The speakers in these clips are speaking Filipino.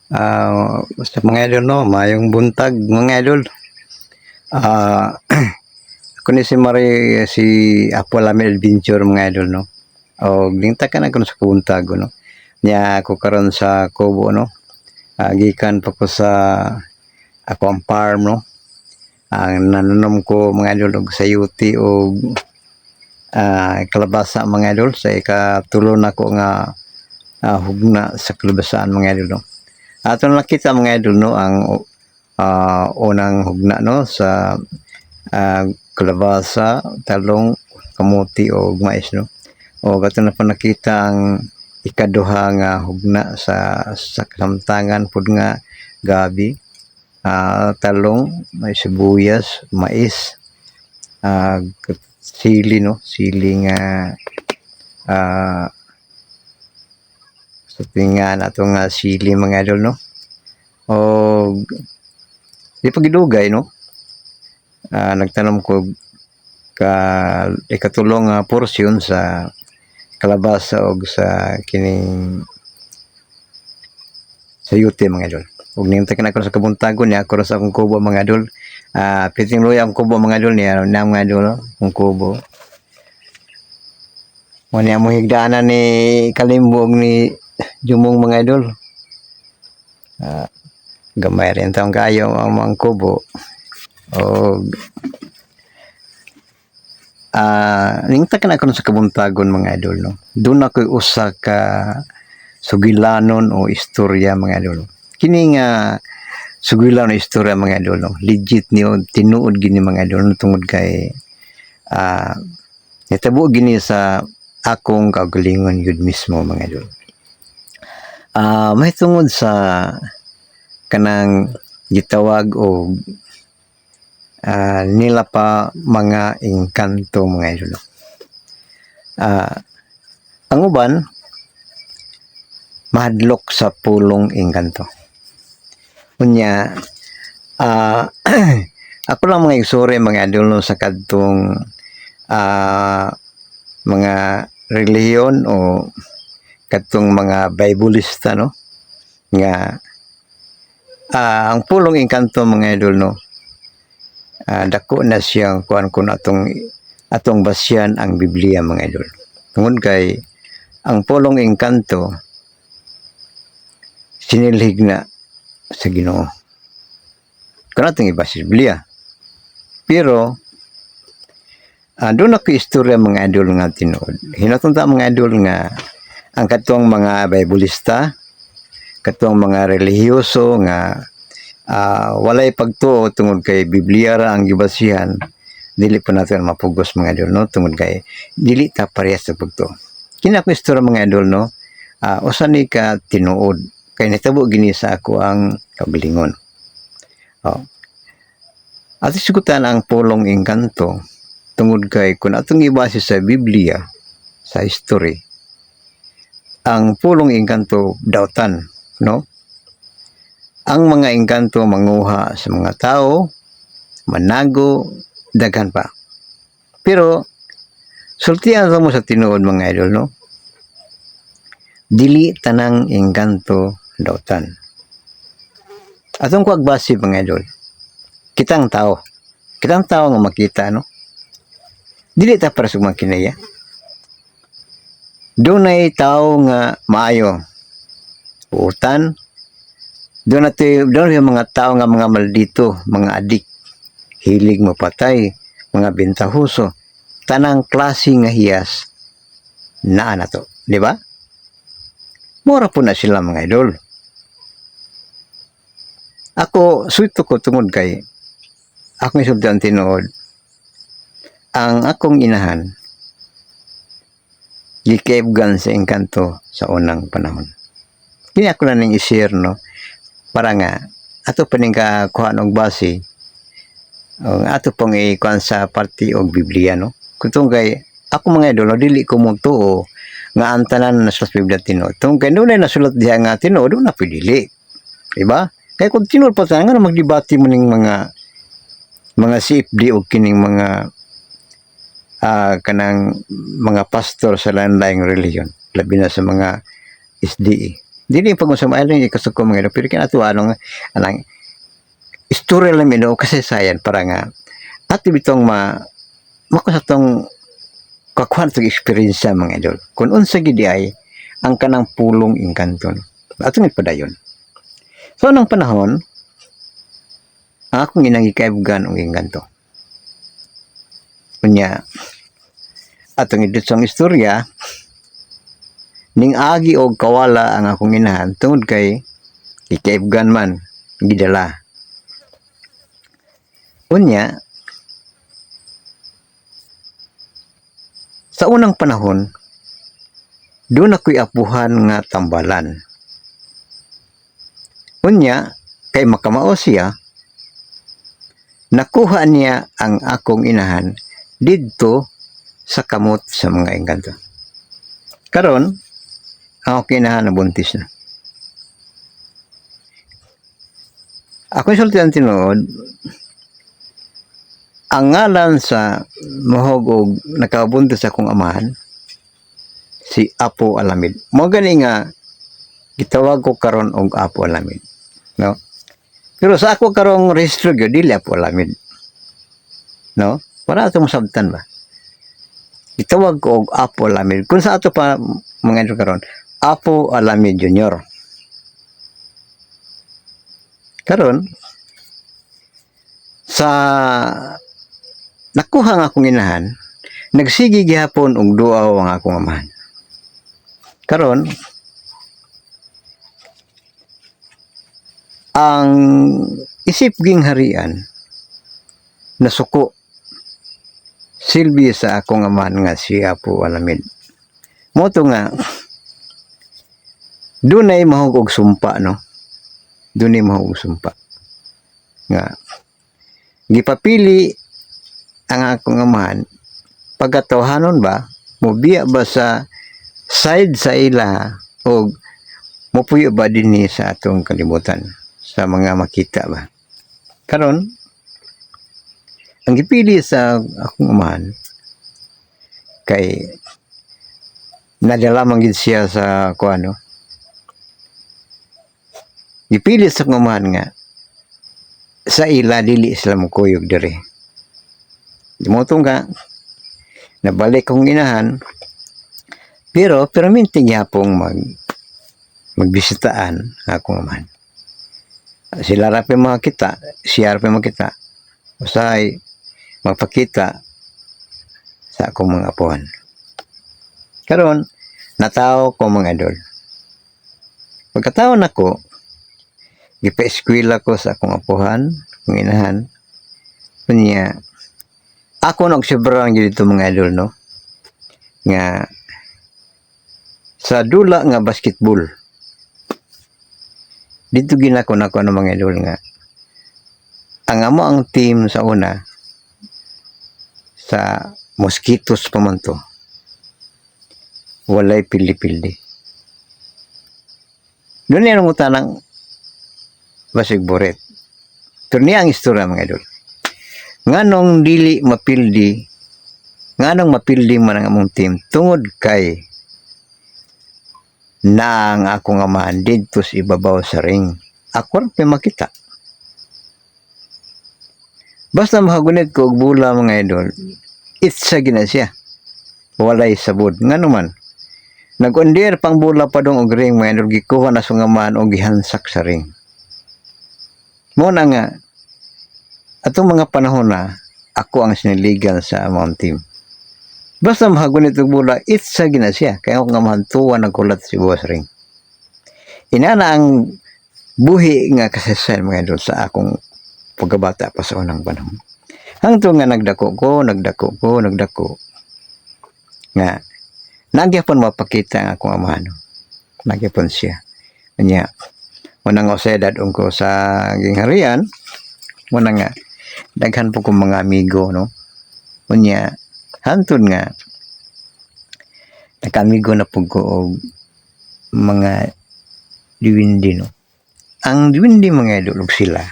Basta mga idol, no, mayong buntag mga idol. Ako ni si Apo Lamel Adventure mga idol, no. O gintakan ako sa buntag, no. Nya ako karon sa Kubo, no. Gikan pa ko sa ako ang farm, no. Ang nananom ko mga idol og sayuti o kalabasa mga idol sa ikatulo na ko nga hugna sa kalabasaan mga idol, no. Ato nakita mga idol, no, ang unang hugna, no, sa kalabasa, talong, kamuti o mais, no. O ato na pa nakita ang ikaduha nga hugna sa kasamtangan pud nga gabi, talong, may sibuyas, mais, sili, no, sili nga sa tingan atong sili mga idol, no. O di pa gidugay, no. Nagtanom ko ikatulong porsyon sa kalabasa og sa kining sayuti mga idol. Ug nimtakan ako sa kabuntagon niya ako sa akong kubo mga idol. Piting luya ang kubo mga idol niya na mga idol, no? Ang kubo. Wala mo higdaanan ni Kalimbog ni Jumong mga idol. Gamay rin taong kayo ang kubo. O ningtakan ako sa kabuntagon mga idol, no. Doon ako usa ka sugilanon o istorya mga idol. Kini nga sugilanon o istorya mga idol, no. Legit niyo tinuod gini mga idol, no, tungod kay nitabo gini sa akong kaugalingon yun mismo mga idol. May tungod sa kanang gitawag o nila pa mga engkanto mga idol. Ang uban mahadlok sa pulong engkanto. Unya ako lang mga igsuri mga idol, no, sa kadtong mga relihiyon o kadtong mga Bibleista, no, nga ang pulong engkanto mga idol, no, dako na siyang kuan kun atong basyan ang Biblia mga idol. Tungod kay ang pulong engkanto sinilhig na sa Ginoo. Kana atong ibasa sa Biblia. Pero doon ako istorya mga idol nga tinuod. Hinaton ta mga idol nga ang katong mga Bibleista, katong mga relihiyoso nga walay pagtuo tungod kay Biblia ra ang gibasihan, dili pa natin mapugos mga idol, no, tungod kay dili ta parehas sa pagtuo. Kini ako istorya mga idol, no, usa ni ka tinuod kay nitabo gini sa ako ang kaugalingon. At sigutan ang pulong engkanto tungod kay kung atong ibase sa Biblia, sa history, ang pulong engkanto dautan, no. Ang mga engkanto manguha sa mga tao, manago, daghan pa. Pero sultian mo sa tinuod mga idol, no, dili tanang engkanto dautan. Atong kuagbase mga idol, kitang tao nga makita, no, dili ta para sa makinaya. Dunay tao nga maayo, utan. Doon yung mga tao nga mga maldito, mga adik, hilig mapatay, mga bentahuso, tanang klase nga hiyas naa na to, di ba? Mura po na sila mga idol. Ako, suito ko tungod kay akong isultan tinuod, ang akong inahan gikaibgan sa engkanto sa unang panahon. Kini ako na ning i-share, no, para nga ato pa ning kakuhaan og base o ato pong ikuan sa parte og Biblia, no. Kung kay ako mga idol, no, dili ko mutuo nga ang tanan na sa Biblia tinuod. Kung kay dunay nasulat diha nga tinuod, na pidili, diba? Kay kung tinuod pa ta nga magdebate mo ning mga CFD o kining mga kanang mga pastor sa lain-laing relihiyon, labi na sa mga SDE. Dili pag-usap ay ikasuko mga idol, pero kinatuwa anang istorya lang ino kasi sayan para nga at bitong makusatong kakuhan tong experience sa mga idol. Kung unsa gid ay ang kanang pulong engkanto. Atong ipadayon. So nang panahon ang akong ginangikaibugan og engkanto. Kunya atong idusong istorya ning agi og kawala ang akong inahan tungod kay ikaibugan man gidala. Unya sa unang panahon doon ako'y apuhan nga tambalan. Unya kay makamao siya nakuha niya ang akong inahan didto sa kamot sa mga engkanto. Karon ang akong inahan na buntis na. Ako sultihan tinuod ang ngalan sa mahog og nakabuntis akong amahan si Apo Alamid. Mo gani nga gitawag ko karon og Apo Alamid, no? Pero sa ako karong rehistro gyud dili Apo Alamid. No? Para ato masabtan ba. Gitawag ko og Apo Alamid. Kung sa ato pa mga idol karon, Apo Alamid Jr. Karon sa nakuha nga akong inahan, nagsigi gihapon og duaw ang akong amahan. Karon ang isip ging harian nasuko silbi sa akong amahan nga si Apo Alamid. Moto nga dunay mahug og sumpa, no? Dunay mahug og sumpa nga gipapili ang akong amahan pagkatawhanon ba mobiya ba sa side sa ila o mopuyo ba dinhi sa atong kalibutan sa mga makita ba. Karon ang gipili sa akong amahan kay nadala man gid siya sa kuano, gipili sa akong amahan nga sa ila dili sila mukuyog diri. Dimotong ka nabalik kong inahan pero minti gyapong magbisitaan akong amahan. Sila ra pa makita, siya ra pa makita. Usay magpakita sa akong mga apuhan. Karon natawo ko mga idol. Pagkataon ako, gipa-eskwela ko sa akong apuhan, ng inahan. Kunya ako nagsobrang dito mga idol, no? Nga sa dula nga basketball. Dito ginako nako ng mga idol nga ang amo ang team sa una sa Mosquitos pa man to. Walay pildi-pildi. Doon yan ang utanang basig boret. Pero niya ang istorya mga idol. Nganong dili mapildi, nganong mapildi man ang among team tungod kay na ang akong amahan dito sa ibabaw sa ring. Ako rin makita. Basta makagunit ko og bula mga idol, itsa gina siya. Walay sabod. Nga naman, nag-undir pang bula pa dong og ring mga idol, gikuha na sa amahan o gihansak sa ring. Muna nga, atong mga panahon na, ako ang siniligan sa among team. Basta mahagunit og bula, itsa gina siya. Kaya ako nga mahantuan nagkulat si Boss Ring. Inana ang buhi nga kasasal mga idol sa akong pagkabata pa sa unang panahon. Hangtod nga nagdako. Nga, nagyapon mapakita ang akong amahan. Nagyapon siya. Kanya, unang osedad ko sa gingharian, unang nga, daghan po kong mga amigo, no? Kanya, hantod nga, nakamigo na po ko og mga diwindi, no? Ang diwindi mga idol sila,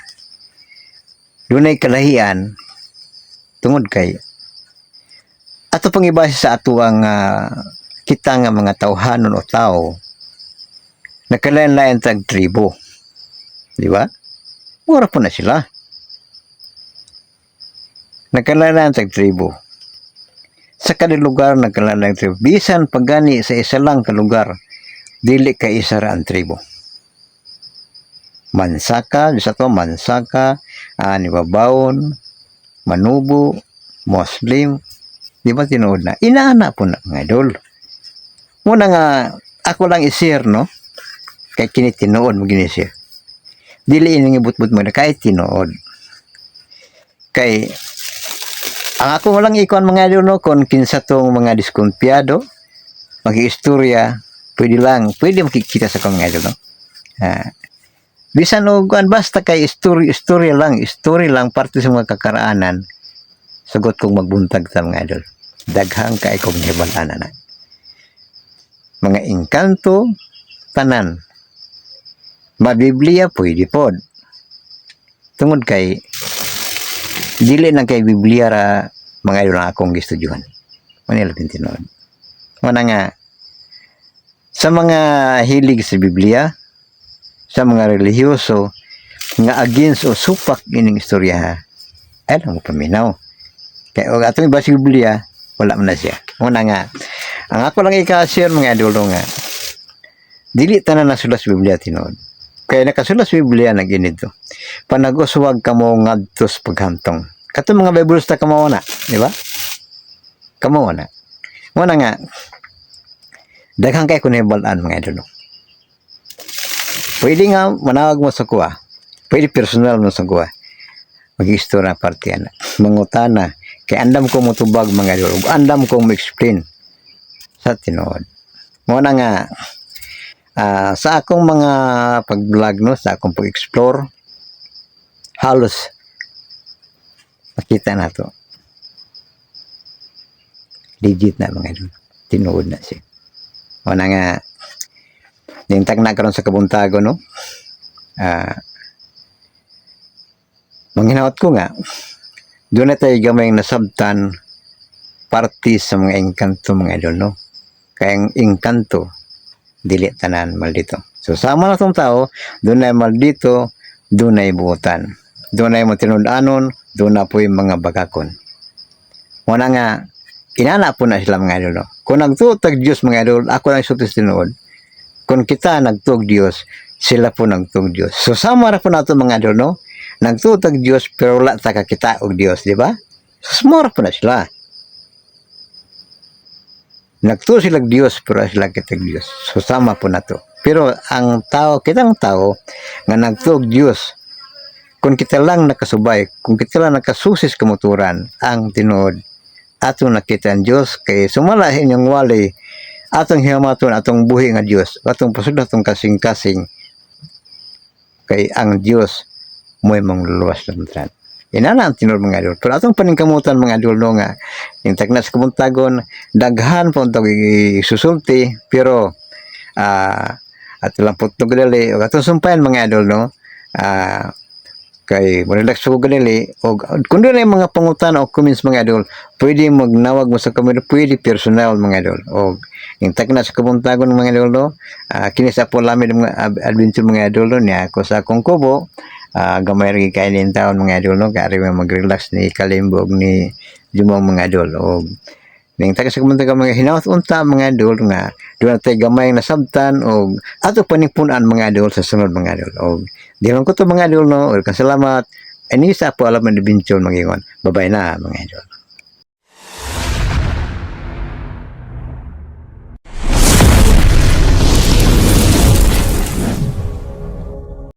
dunay kalahian tungod kay ato pang ibase sa ato ang kita nga mga tawhanon o tao nakalain-lain tag tribo. Di ba? Mura po na sila. Nakalain-lain tag tribo. Sa kada lugar nakalain tribo. Bisan pagani sa isa lang ka lugar, dili ka isa ra ang tribo. Mansaka, bisa to Mansaka, Nibabawon, Manubo, Muslim, di ba tinuod na? Inaana po na mga idol. Muna nga, ako lang isir, no? Kaya kini tinuod mo ginisir. Dili inang ibut-but mo na kahit tinuod. Kay, ang ako walang ikon mga idol, no? Kung kinsa tong mga diskumpiyado, mag-istorya, pwede makikita sa kong mga idol, no? Bisan og basta kay story lang parte sa mga kakaraanan. Sagot kong magbuntag sa mga idol. Daghang kay kong hibalan na. Mga engkanto tanan. Mabiblia pwede pod. Tungod kay dili na kay Biblia ra mga idol na akong gistudyuhan. Manila tintinod. Mana nga sa mga hilig sa Biblia, sa mga relihiyoso nga against o supak ining istorya ha, ay lang mo paminaw. Kaya o atong ibasa Biblia, wala man na siya. Una nga, ang ako lang ikasir mga idolo nga, dili tanan nasulas Biblia tinuod. Kaya nakasulas Biblia na ginito. Panaguswag ka mo ngadtos paghantong. Kato mga Bibleista ka mo na, di ba? Kamo na. Una nga, daghang kay kun hibalan mga idolo. Pwede nga manawag mo sa kuha. Pwede personal mo sa kuha. Mag-istorya parte na. Mangutana. Kaya andam ko motubag mga idol. Andam ko mo-explain sa tinuod. Muna nga, sa akong mga pag-vlog, no, sa akong pag-explore, halos makita na to. Legit na mga idol. Tinuod na siya. Muna nga, nintag na karon sa kabuntago, no? Manghinawat ko nga, doon na tayo gamay nasabtan parte sa mga engkanto mga idol, no? Kaya ang engkanto, dili tanan maldito. So, sama na itong tao, doon na maldito, doon na ibuutan. Doon na yung tinudanon, doon na po yung mga bagakon. Muna nga, inana po na sila mga idol, no? Kung nagtutag Diyos mga idol, ako lang isutis tinuod. Kung kita nagtug Diyos, sila po nagtug Diyos. So sama ra po nato mga idol, no? Nagtutag Diyos pero wala ta kakita og Diyos, di ba? So smara po na sila. Nagtug sila Diyos pero sila kitag Diyos. So sama po nato. Pero ang tao, kitang tao nga nagtug Diyos, kung kita lang nakasubay, kung kita lang nakasusis kamuturan, ang tinuod ato nakita ang Diyos kay sumala inyong wali atong hiyamaton atong buhi nga Dios atong pasud atong kasing-kasing kay ang Dios mo'y mangluluwas lamtran. Inana ang tinuod mga idol. Pero atong paningkamutan mga idol no nga yung tagnas kabuntagon daghan po itong isusulti pero at lang po ito gadali o atong sumpayan mga idol no kay relax ko ganili o kung doon ay mga pangutan o comments mga idol pwede magnawag mo sa kamera pwede personal mga idol o yung tagna sa kabuntagon mga idol no kini sa po lamin mga adventure mga idol no niya ako sa akong kubo gamay rin kainin taon mga idol no kaya rin mag-relax ni Kalimbog ni Jumong mga idol o ning taga sa kabuntagon mga hinawat unta mga idol nga doon natin gamay na sabtan o ato paningpunan mga idol sa sunod mga idol o di lang ko to mga idol no. Salamat. Ini sa po alam na binchol mga ingon. Babay na mga idol.